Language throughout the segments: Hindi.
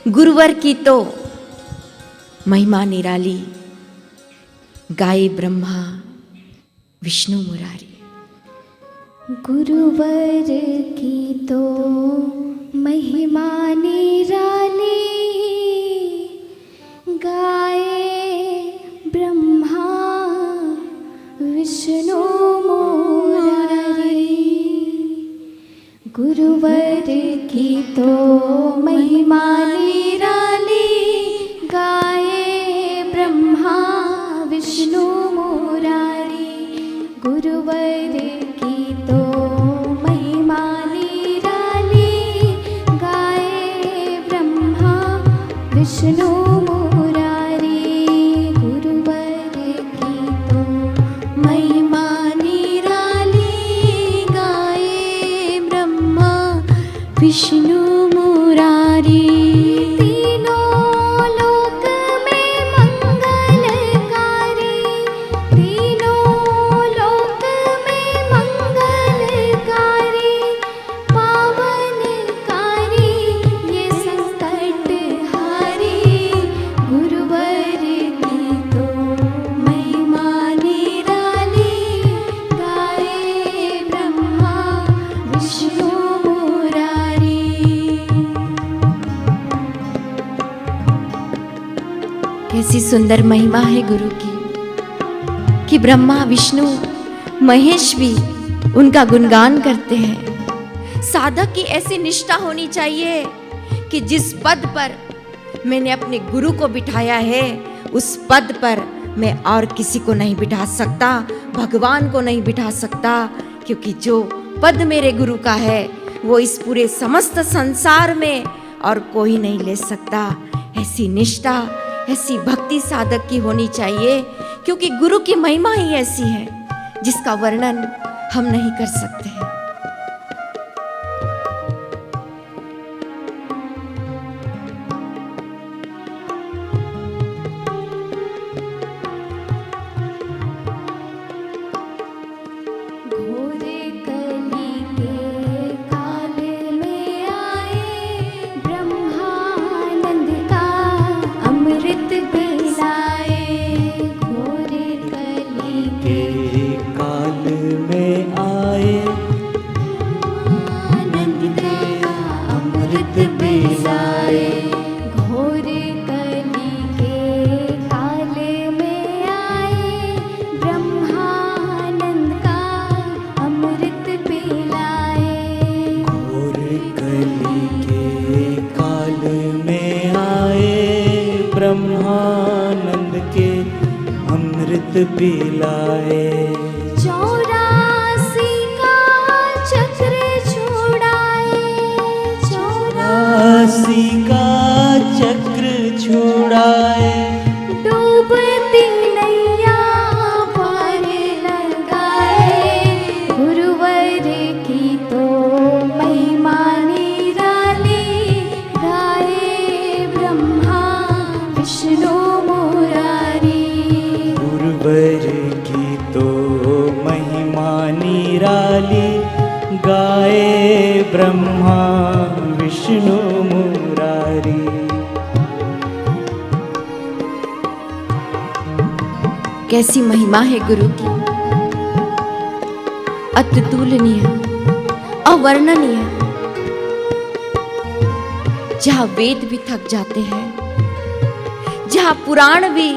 गुरुवर की तो महिमा निराली, गाए ब्रह्मा विष्णु मुरारी। गुरुवर की तो महिमा निराली, गाए ब्रह्मा विष्णु मुरारी। गुरुवर की तो महिमा निराली, गाए ब्रह्मा विष्णु मुरारी। गुरुवर की तो महिमा निराली, गाए ब्रह्मा विष्णु मुरारी। गुरुवर की तो महिमा निराली, गाए ब्रह्मा विष्णु मुरारी। कैसी सुंदर महिमा है गुरु की कि ब्रह्मा विष्णु महेश भी उनका गुणगान करते हैं। साधक की ऐसी निष्ठा होनी चाहिए कि जिस पद पर मैंने अपने गुरु को बिठाया है उस पद पर मैं और किसी को नहीं बिठा सकता, भगवान को नहीं बिठा सकता, क्योंकि जो पद मेरे गुरु का है वो इस पूरे समस्त संसार में और कोई नहीं ले सकता। ऐसी निष्ठा, ऐसी भक्ति साधक की होनी चाहिए, क्योंकि गुरु की महिमा ही ऐसी है जिसका वर्णन हम नहीं कर सकते हैं। ब्रह्मानंद के अमृत पिलाए। 84 का चक्र छुड़ाए, 84 का चक्र छुड़ाए। डूबती नैया पार लगाए। गुरुवर की तो महिमा निराली, गाए ब्रह्मा विष्णु मुरारी। गुरुवर की तो महिमा निराली, गाए ब्रह्मा विष्णु मुरारी। कैसी महिमा है गुरु की, अतुलनीय, अवर्णनीय। जहां वेद भी थक जाते हैं, जहां पुराण भी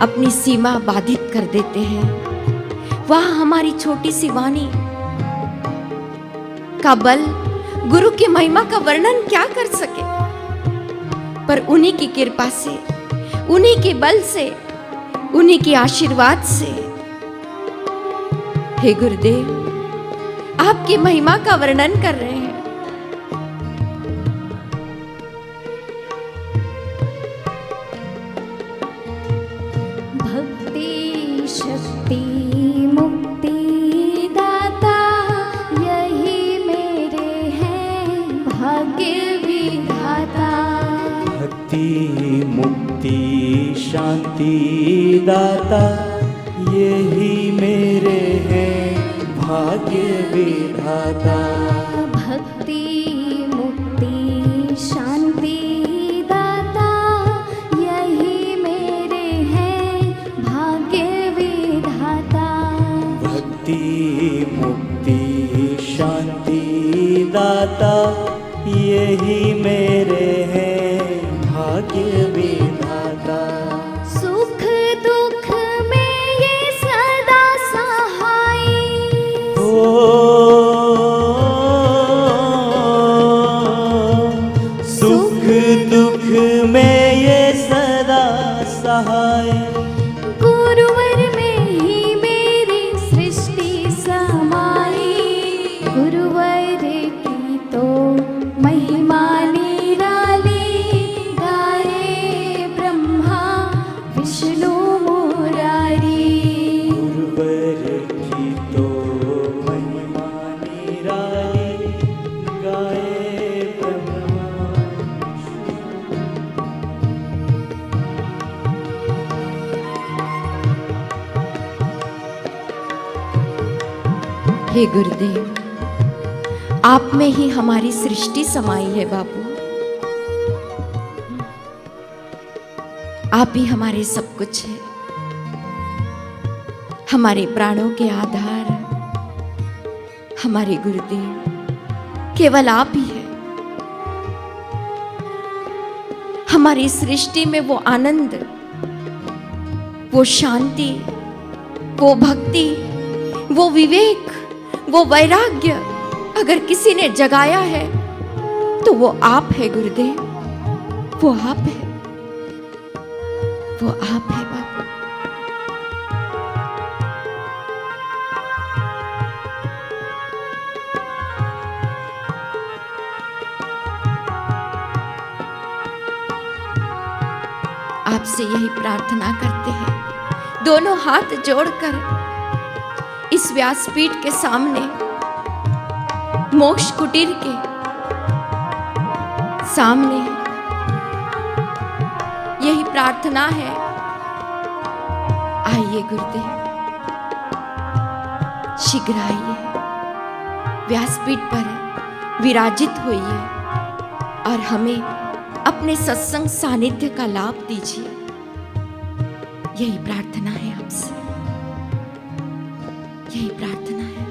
अपनी सीमा बाधित कर देते हैं, वहां हमारी छोटी सी वाणी का बल गुरु की महिमा का वर्णन क्या कर सके। पर उन्हीं की कृपा से, उन्हीं के बल से, उन्हीं के आशीर्वाद से, हे गुरुदेव, आपकी महिमा का वर्णन कर रहे हैं। भक्ति शक्ति मुक्ति दाता, यही मेरे हैं भाग्य विधाता। भक्ति मुक्ति शांति दाता, यही मेरे हैं भाग्य विधाता। भक्ति मुक्ति शांति दाता यही मेरे हैं भाग्य विधाता। सुख दुख में ये सदा सहाय, सुख दुख में ये सदा सहाय। गुरुवर में ही मेरी सृष्टि समाई, गुरुवर की तो महिमा निराली, गाए ब्रह्मा विष्णु मुरारी। गुरुवर की तो महिमा निराली, गाए ब्रह्मा। हे गुरुदेव, आप में ही हमारी सृष्टि समाई है बाबू। आप ही हमारे सब कुछ है, हमारे प्राणों के आधार हमारे गुरुदेव केवल आप ही है। हमारी सृष्टि में वो आनंद, वो शांति, वो भक्ति, वो विवेक, वो वैराग्य अगर किसी ने जगाया है तो वो आप है गुरुदेव, वो आप है, वो आप है बाबू। आपसे यही प्रार्थना करते हैं, दोनों हाथ जोड़कर इस व्यासपीठ के सामने, मोक्ष कुटीर के सामने यही प्रार्थना है। आइए गुरुदेव, शीघ्र आइए, व्यासपीठ पर विराजित होइए और हमें अपने सत्संग सानिध्य का लाभ दीजिए। यही प्रार्थना है आपसे, यही प्रार्थना है।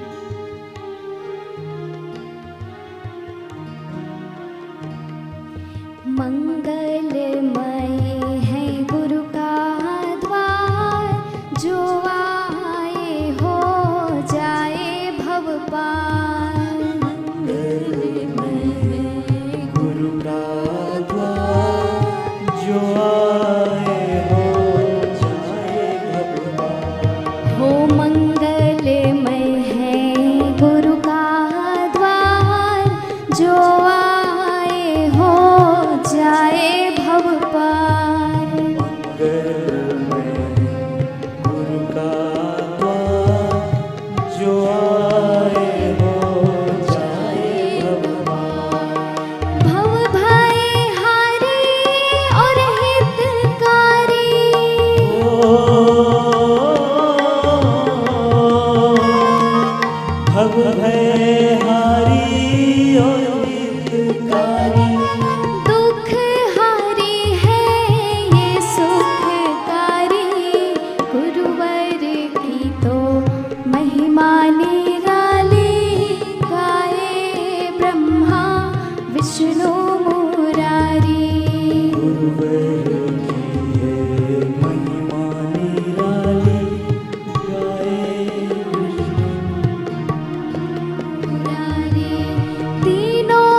मंगलमय है गुरु का द्वार, जो आए हो जाए भव पार। मंगलमय है गुरु का द्वार, जो आए हो जाए भव पार। हो मंगलमय है गुरु का द्वार, जो आए हो जाए भव पार। मंगलमय है गुरु का द्वार, जो आए हो जाए भव पार। भव भय हारी और हितकारी, भव भय हारी और हितकारी। दुख हारी है ये सुखकारी, गुरुवर की तो महिमा निराली, गाए ब्रह्मा विष्णु मुरारी। गुरुवर की है महिमा निराली, गाए मुरारी। तीनों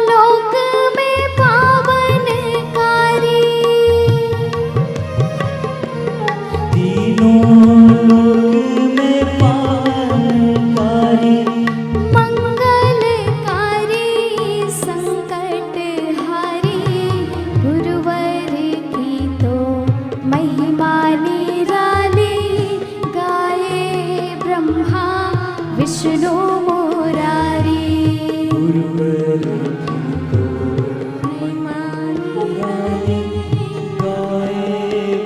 लोक में पावनकारी, तीनों लोक में पावनकारी। मंगलकारी संकटहारी, गुरुवर की तो महिमा निराली, गाए ब्रह्मा विष्णु मुरारी। गुरुवर की तो महिमा निराली, गाए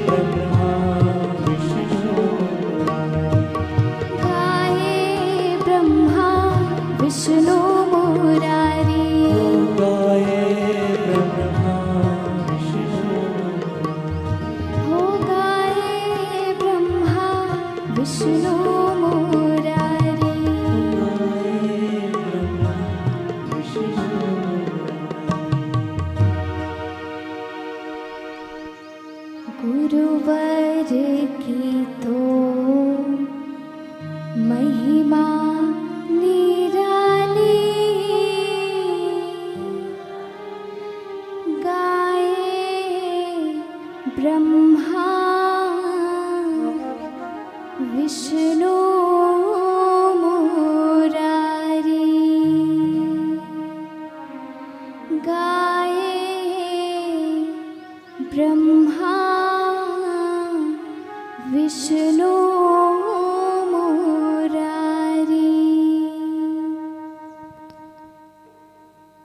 ब्रह्मा विष्णु गाए ब्रह्मा विष्णु मुरारी। गाए ब्रह्मा विष्णु। हो गाए ब्रह्मा विष्णु मुरारी। की तो महिमा निराली, गाए ब्रह्मा विष्णु मुरारी, गाए ब्रह्मा विष्णु